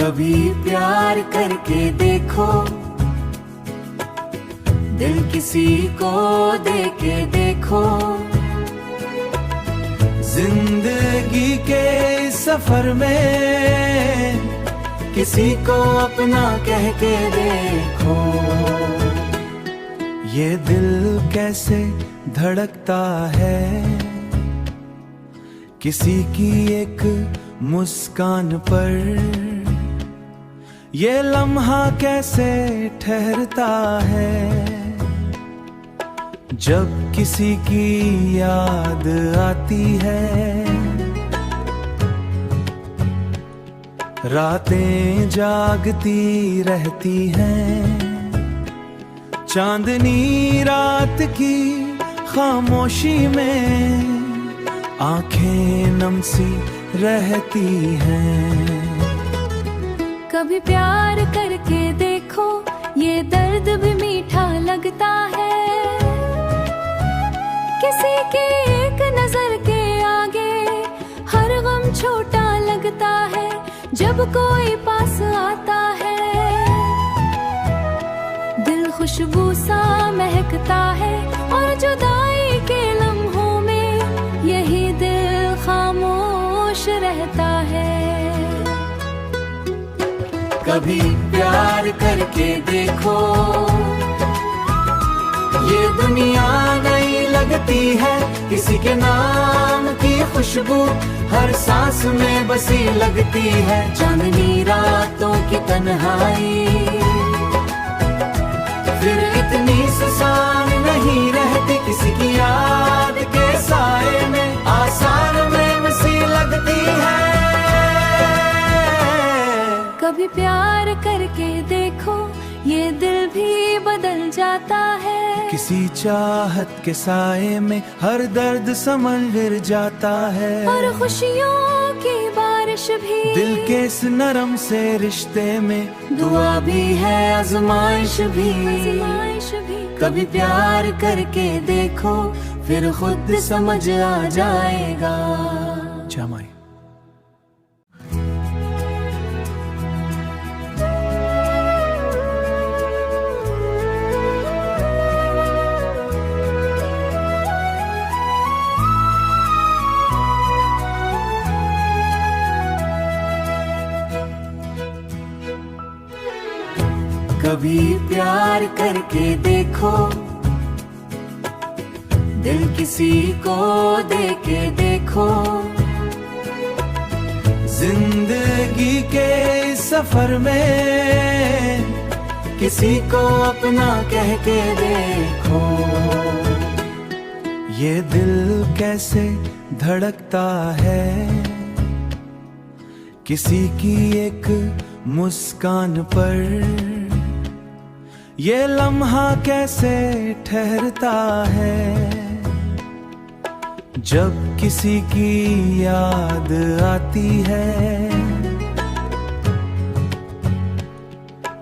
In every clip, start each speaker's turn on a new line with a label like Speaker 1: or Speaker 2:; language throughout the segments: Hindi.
Speaker 1: कभी प्यार करके देखो, दिल किसी को दे के देखो। जिंदगी के सफर में किसी को अपना कह के देखो। ये दिल कैसे धड़कता है किसी की एक मुस्कान पर। ये लम्हा कैसे ठहरता है जब किसी की याद आती है। रातें जागती रहती हैं, चांदनी रात की खामोशी में आंखें नम सी रहती हैं।
Speaker 2: कभी प्यार करके देखो, ये दर्द भी मीठा लगता है। किसी की एक नजर के आगे हर गम छोटा लगता है जब कोई पास आता है। दिल खुशबू सा महकता है और जुदाई के लम्हों में यही दिल खामोश रहता है।
Speaker 1: कभी प्यार करके देखो, ये दुनिया नई लगती है। किसी के नाम की खुशबू हर सांस में बसी लगती है। चांदनी रातों की तन्हाई फिर इतनी सुसान नहीं रहती। किसी की याद के साए में आसान में बसी लगती है।
Speaker 2: कभी प्यार करके देखो, ये दिल भी बदल जाता है।
Speaker 1: किसी चाहत के साए में हर दर्द समंदर जाता है।
Speaker 2: और खुशियों की बारिश भी
Speaker 1: दिल के इस नरम से रिश्ते में दुआ भी है आजमाइश भी। कभी प्यार करके देखो, फिर खुद समझ आ जाएगा। जमाई कभी प्यार करके देखो, दिल किसी को दे के देखो। जिंदगी के सफर में किसी को अपना कह के देखो। ये दिल कैसे धड़कता है किसी की एक मुस्कान पर। ये लम्हा कैसे ठहरता है जब किसी की याद आती है।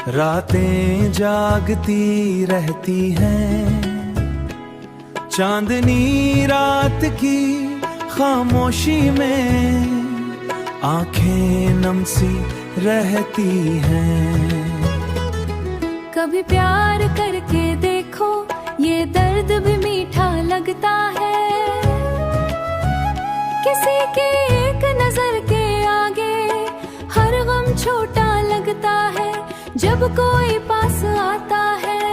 Speaker 1: रातें जागती रहती हैं, चांदनी रात की खामोशी में आंखें नम सी रहती हैं।
Speaker 2: कभी प्यार करके देखो, ये दर्द भी मीठा लगता है। किसी की एक नजर के आगे हर गम छोटा लगता है जब कोई पास आता है।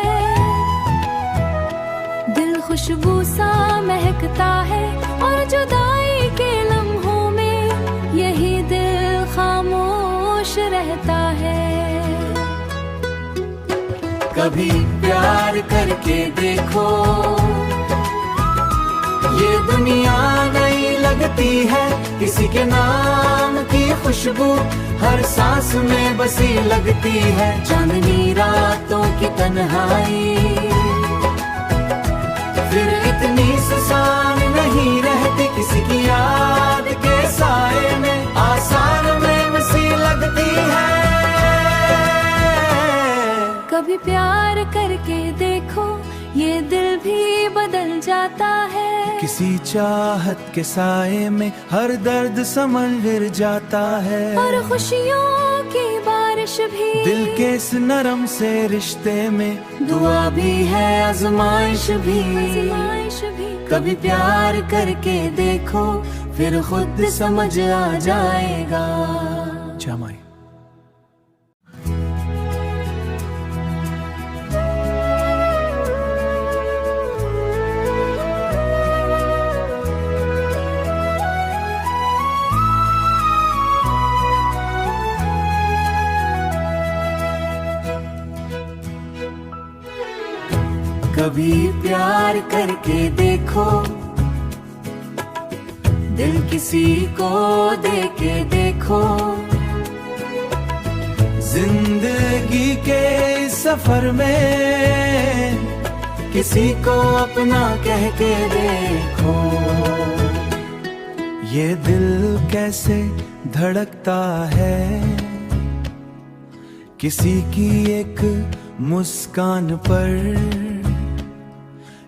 Speaker 2: दिल खुशबू सा महकता है और जुदाई के लम्हों में यही दिल खामोश रहता है।
Speaker 1: कभी प्यार करके देखो, ये दुनिया नई लगती है। किसी के नाम की खुशबू हर सांस में बसी लगती है। चांदनी रातों की तन्हाई फिर इतनी सुसान नहीं रहती। किसी की याद के साए में आसान में बसी लगती है।
Speaker 2: कभी प्यार करके देखो, ये दिल भी बदल जाता है।
Speaker 1: किसी चाहत के साए में हर दर्द समंदर जाता है।
Speaker 2: और खुशियों की बात बारिश भी,
Speaker 1: दिल के इस नरम से रिश्ते में दुआ भी है आजमाइश भी। कभी प्यार करके देखो फिर खुद समझ आ जाएगा। जमाई कभी प्यार करके देखो, दिल किसी को दे के देखो, जिंदगी के इस सफर में किसी को अपना कह के देखो। ये दिल कैसे धड़कता है किसी की एक मुस्कान पर,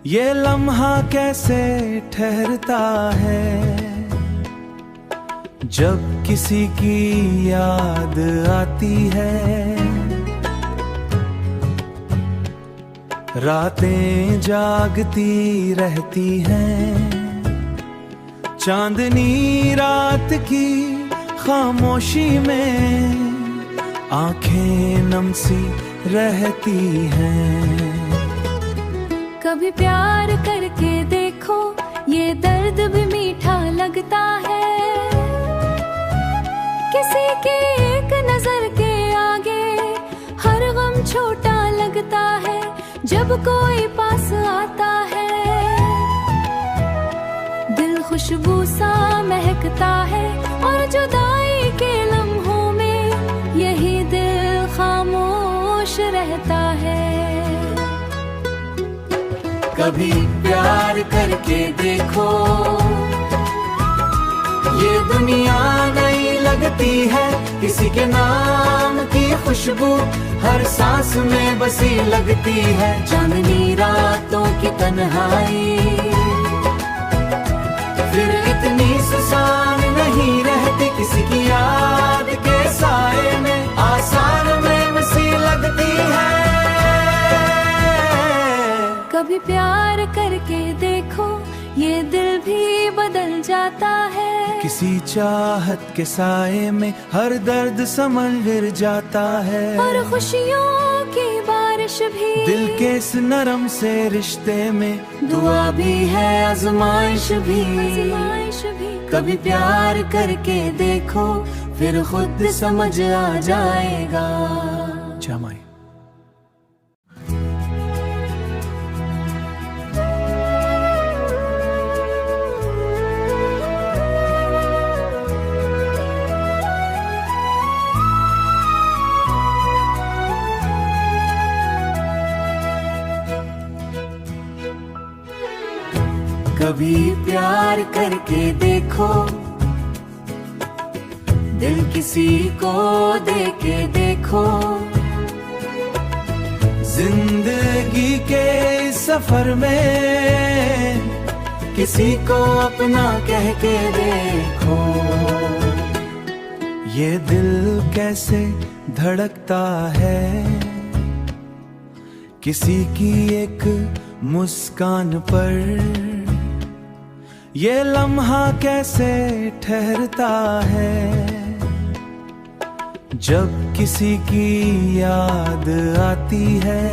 Speaker 1: ये लम्हा कैसे ठहरता है जब किसी की याद आती है। रातें जागती रहती हैं, चांदनी रात की खामोशी में आंखें नम सी रहती हैं।
Speaker 2: कभी प्यार करके देखो, ये दर्द भी मीठा लगता है। किसी की एक नजर के आगे हर गम छोटा लगता है जब कोई पास आता है। दिल खुशबू सा महकता है और जुदाई के लम्हों में यही दिल खामोश रहता है।
Speaker 1: कभी प्यार करके देखो, ये दुनिया नई लगती है, किसी के नाम की खुशबू हर सांस में बसी लगती है। चांदनी रातों की तन्हाई फिर इतनी सुसान नहीं रहती, किसी की याद के साए में आसान में बसी लगती है।
Speaker 2: कभी प्यार करके देखो, ये दिल भी बदल जाता है।
Speaker 1: किसी चाहत के साए में हर दर्द संवर जाता है।
Speaker 2: और खुशियों की बारिश भी,
Speaker 1: दिल के इस नरम से रिश्ते में दुआ भी है आजमाइश भी। कभी प्यार करके देखो फिर खुद समझ आ जाएगा। जमाई कभी प्यार करके देखो, दिल किसी को दे के देखो, जिंदगी के इस सफर में किसी को अपना कह के देखो। ये दिल कैसे धड़कता है किसी की एक मुस्कान पर, ये लम्हा कैसे ठहरता है जब किसी की याद आती है।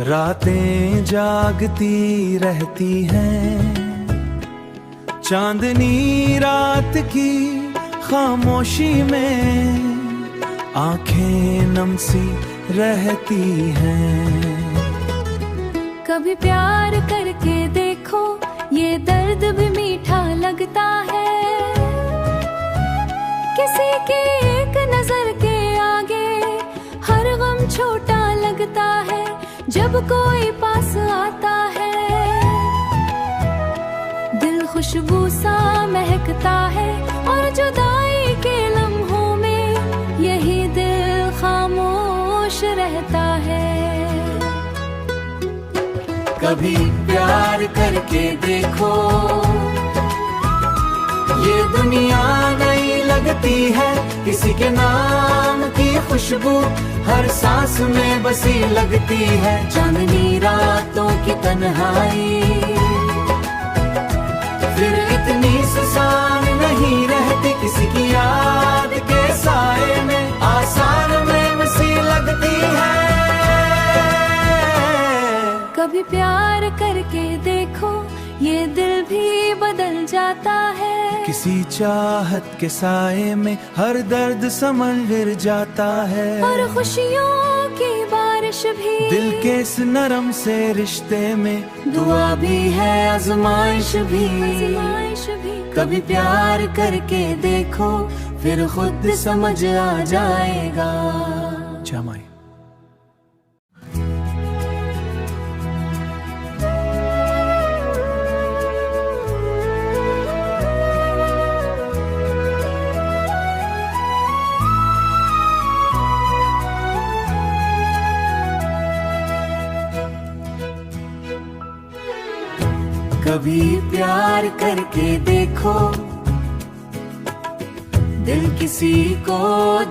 Speaker 1: रातें जागती रहती हैं, चांदनी रात की खामोशी में आंखें नम सी रहती हैं।
Speaker 2: कभी प्यार करके देखो, ये दर्द भी मीठा लगता है। किसी की एक नजर के आगे हर गम छोटा लगता है जब कोई पास आता है। दिल खुशबू सा महकता है और जुदाई के लम्हों में यही दिल खामोश रहता है।
Speaker 1: कभी प्यार करके देखो, ये दुनिया नई लगती है, किसी के नाम की खुशबू हर सांस में बसी लगती है। चांदनी रातों की तन्हाई फिर इतनी सुसान नहीं रहती, किसी की याद के साए में आसान में सी लगती है।
Speaker 2: कभी प्यार करके देखो, ये दिल भी बदल जाता है।
Speaker 1: किसी चाहत के साए में हर दर्द समंदर जाता है।
Speaker 2: और खुशियों की बारिश भी
Speaker 1: दिल के इस नरम से रिश्ते में दुआ भी है, आजमाइश भी। कभी प्यार करके देखो, फिर खुद समझ आ जाएगा। जमाई कभी प्यार करके देखो, दिल किसी को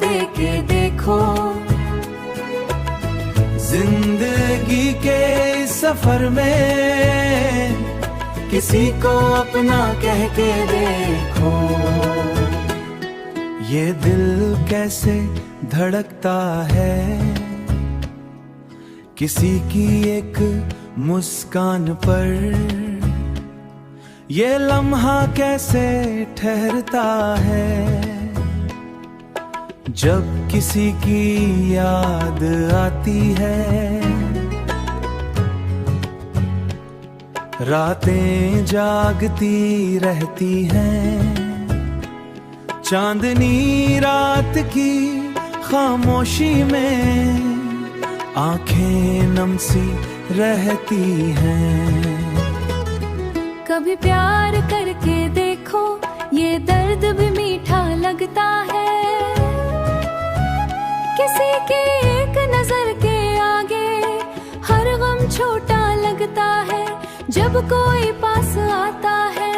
Speaker 1: दे के देखो। जिंदगी के इस सफर में किसी को अपना कह के देखो। ये दिल कैसे धड़कता है, किसी की एक मुस्कान पर। ये लम्हा कैसे ठहरता है, जब किसी की याद आती है। रातें जागती रहती हैं, चांदनी रात की खामोशी में आंखें नम सी रहती हैं।
Speaker 2: कभी प्यार करके देखो, ये दर्द भी मीठा लगता है। किसी की एक नजर के आगे हर गम छोटा लगता है, जब कोई पास आता है।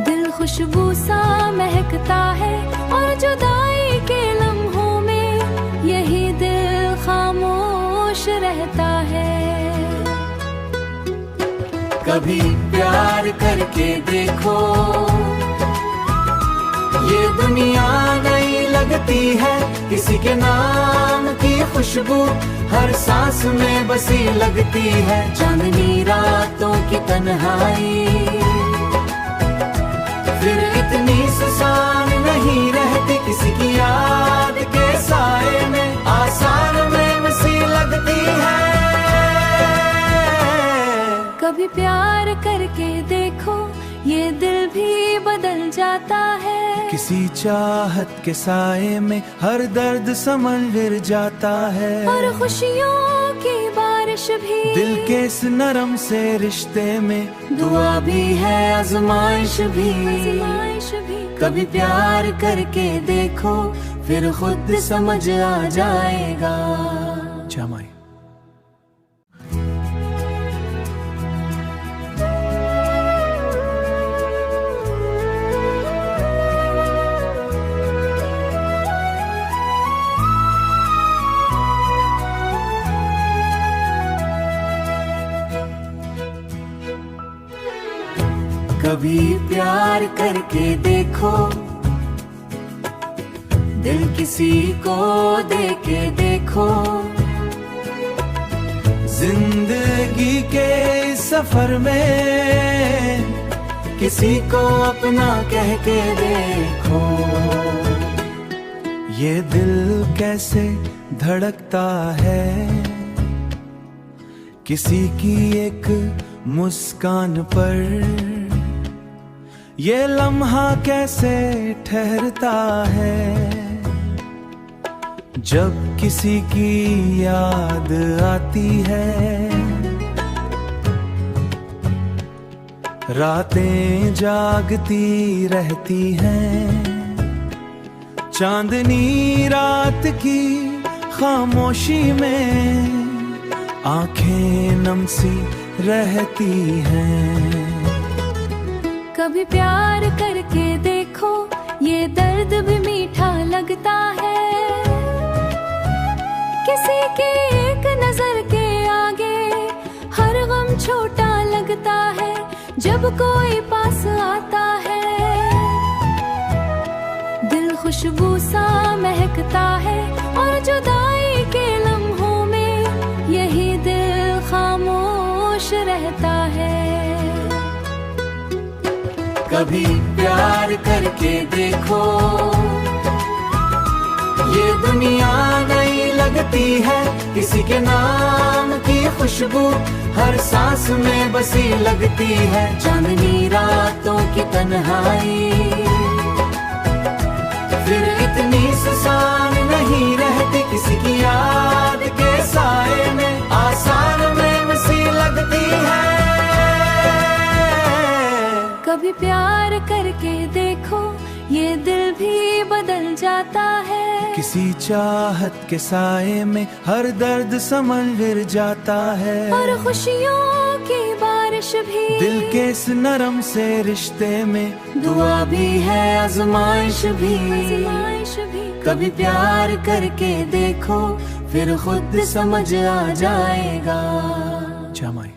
Speaker 2: दिल खुशबू सा महकता है, और जुदाई के लम्हों में यही दिल खामोश रहता है।
Speaker 1: कभी प्यार करके देखो, ये दुनिया नई लगती है, किसी के नाम की खुशबू हर सांस में बसी लगती है। चांदनी रातों की तन्हाई फिर इतनी सुसान नहीं रहती, किसी की याद के साए में आसान में सी लगती है।
Speaker 2: कभी प्यार करके देखो, ये दिल भी बदल जाता है।
Speaker 1: किसी चाहत के साए में हर दर्द समंदर जाता है।
Speaker 2: और खुशियों की बारिश भी
Speaker 1: दिल के इस नरम से रिश्ते में दुआ भी है, आजमाइश भी। कभी प्यार करके देखो, फिर खुद समझ आ जाएगा। जमाई कभी प्यार करके देखो, दिल किसी को दे के देखो। जिंदगी के इस सफर में किसी को अपना कह के देखो। ये दिल कैसे धड़कता है, किसी की एक मुस्कान पर। ये लम्हा कैसे ठहरता है, जब किसी की याद आती है। रातें जागती रहती हैं, चांदनी रात की खामोशी में आंखें नम सी रहती हैं।
Speaker 2: कभी प्यार करके देखो, ये दर्द भी मीठा लगता है। किसी की एक नजर के आगे हर गम छोटा लगता है, जब कोई पास आता है। दिल खुशबू सा महकता है, और जुदाई के लम्हों में यही दिल खामोश रहता है।
Speaker 1: कभी प्यार करके देखो, ये दुनिया नई लगती है। किसी के नाम की खुशबू हर सांस में बसी लगती है। चांदनी रातों की तन्हाई फिर इतनी सुसान नहीं रहती, किसी की याद के साए में आसान में बसी लगती है।
Speaker 2: कभी प्यार करके देखो, ये दिल भी बदल जाता है।
Speaker 1: किसी चाहत के साए में हर दर्द समंदर जाता है।
Speaker 2: और खुशियों की बारिश भी
Speaker 1: दिल के इस नरम से रिश्ते में दुआ भी है, आजमाइश भी। कभी प्यार करके देखो, फिर खुद समझ आ जाएगा। जमाई।